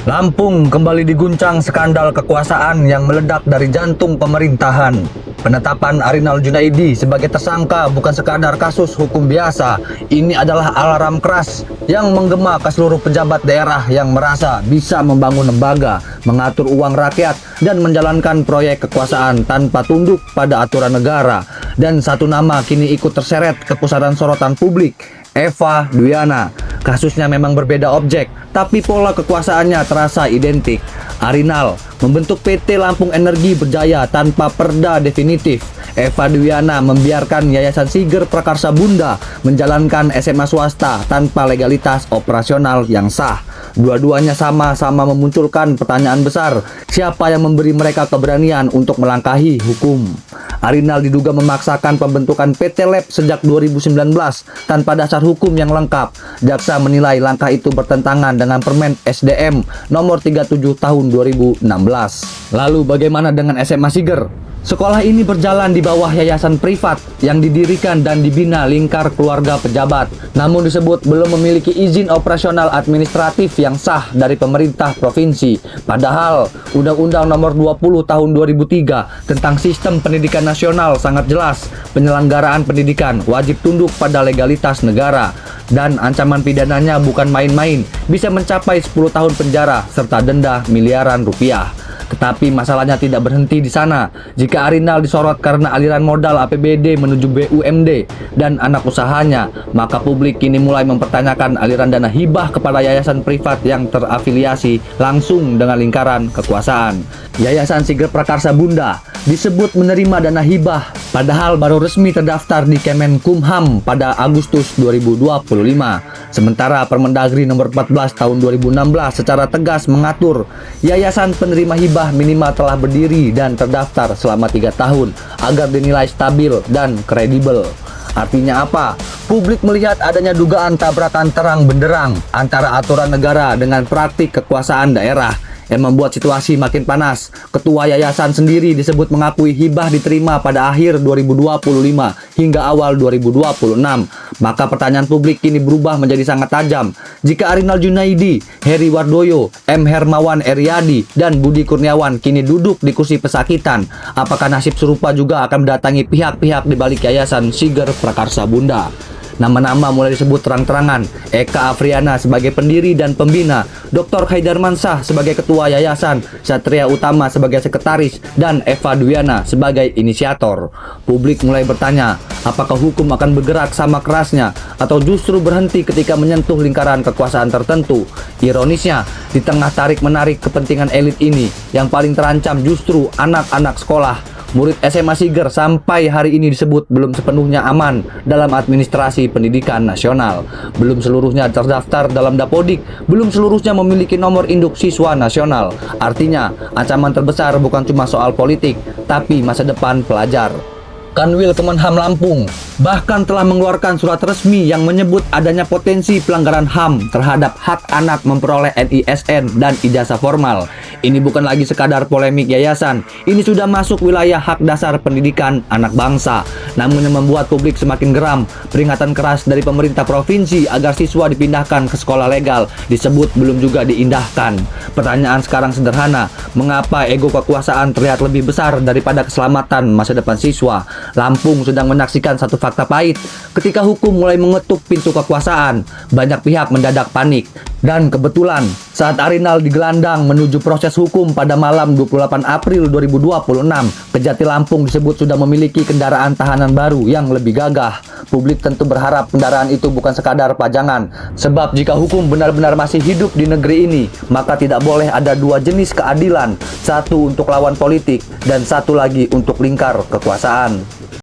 Lampung kembali diguncang skandal kekuasaan yang meledak dari jantung pemerintahan. Penetapan Arinal Junaidi sebagai tersangka bukan sekadar kasus hukum biasa. Ini adalah alarm keras yang menggema ke seluruh pejabat daerah yang merasa bisa membangun lembaga, mengatur uang rakyat, dan menjalankan proyek kekuasaan tanpa tunduk pada aturan negara. Dan satu nama kini ikut terseret ke pusaran sorotan publik, Eva Dwiana. Kasusnya memang berbeda objek, tapi pola kekuasaannya terasa identik. Arinal membentuk PT Lampung Energi Berjaya tanpa perda definitif. Eva Dwiana membiarkan Yayasan Siger Prakarsa Bunda menjalankan SMA swasta tanpa legalitas operasional yang sah. Dua-duanya sama-sama memunculkan pertanyaan besar, siapa yang memberi mereka keberanian untuk melangkahi hukum? Arinal diduga memaksakan pembentukan PT Lab sejak 2019 tanpa dasar hukum yang lengkap. Jaksa menilai langkah itu bertentangan dengan Permen SDM nomor 37 tahun 2016. Lalu bagaimana dengan SMA Siger? Sekolah ini berjalan di bawah yayasan privat yang didirikan dan dibina lingkar keluarga pejabat. Namun disebut belum memiliki izin operasional administratif yang sah dari pemerintah provinsi. Padahal Undang-Undang Nomor 20 Tahun 2003 tentang Sistem Pendidikan Nasional sangat jelas. Penyelenggaraan pendidikan wajib tunduk pada legalitas negara. Dan ancaman pidananya bukan main-main, bisa mencapai 10 tahun penjara serta denda miliaran rupiah. Tetapi masalahnya tidak berhenti di sana. Jika Arinal disorot karena aliran modal APBD menuju BUMD dan anak usahanya, maka publik kini mulai mempertanyakan aliran dana hibah kepada yayasan privat yang terafiliasi langsung dengan lingkaran kekuasaan. Yayasan Siger Prakarsa Bunda disebut menerima dana hibah, padahal baru resmi terdaftar di Kemenkumham pada Agustus 2025. Sementara Permendagri nomor 14 tahun 2016 secara tegas mengatur yayasan penerima hibah minimal telah berdiri dan terdaftar selama 3 tahun agar dinilai stabil dan kredibel. Artinya apa? Publik melihat adanya dugaan tabrakan terang benderang antara aturan negara dengan praktik kekuasaan daerah yang membuat situasi makin panas. Ketua yayasan sendiri disebut mengakui hibah diterima pada akhir 2025 hingga awal 2026. Maka pertanyaan publik kini berubah menjadi sangat tajam. Jika Arinal Junaidi, Heri Wardoyo, M. Hermawan Eryadi, dan Budi Kurniawan kini duduk di kursi pesakitan, apakah nasib serupa juga akan mendatangi pihak-pihak di balik yayasan Siger Prakarsa Bunda? Nama-nama mulai disebut terang-terangan. Eka Afriana sebagai pendiri dan pembina, Dr. Haidar Mansah sebagai ketua yayasan, Satria Utama sebagai sekretaris, dan Eva Dwiana sebagai inisiator. Publik mulai bertanya, apakah hukum akan bergerak sama kerasnya atau justru berhenti ketika menyentuh lingkaran kekuasaan tertentu? Ironisnya, di tengah tarik-menarik kepentingan elit ini, yang paling terancam justru anak-anak sekolah. Murid SMA Siger sampai hari ini disebut belum sepenuhnya aman dalam administrasi pendidikan nasional. Belum seluruhnya terdaftar dalam Dapodik, belum seluruhnya memiliki nomor induk siswa nasional. Artinya, ancaman terbesar bukan cuma soal politik, tapi masa depan pelajar. Kanwil Kemenham Lampung bahkan telah mengeluarkan surat resmi yang menyebut adanya potensi pelanggaran HAM terhadap hak anak memperoleh NISN dan ijazah formal. Ini bukan lagi sekadar polemik yayasan, ini sudah masuk wilayah hak dasar pendidikan anak bangsa. Namun yang membuat publik semakin geram, peringatan keras dari pemerintah provinsi agar siswa dipindahkan ke sekolah legal disebut belum juga diindahkan. Pertanyaan sekarang sederhana, mengapa ego kekuasaan terlihat lebih besar daripada keselamatan masa depan siswa? Lampung sedang menyaksikan satu fakta pahit. Ketika hukum mulai mengetuk pintu kekuasaan, banyak pihak mendadak panik. Dan kebetulan, saat Arinal digelandang menuju proses hukum pada malam 28 April 2026, Kejati Lampung disebut sudah memiliki kendaraan tahanan baru yang lebih gagah. Publik tentu berharap kendaraan itu bukan sekadar pajangan. Sebab jika hukum benar-benar masih hidup di negeri ini, maka tidak boleh ada dua jenis keadilan. Satu untuk lawan politik dan satu lagi untuk lingkar kekuasaan.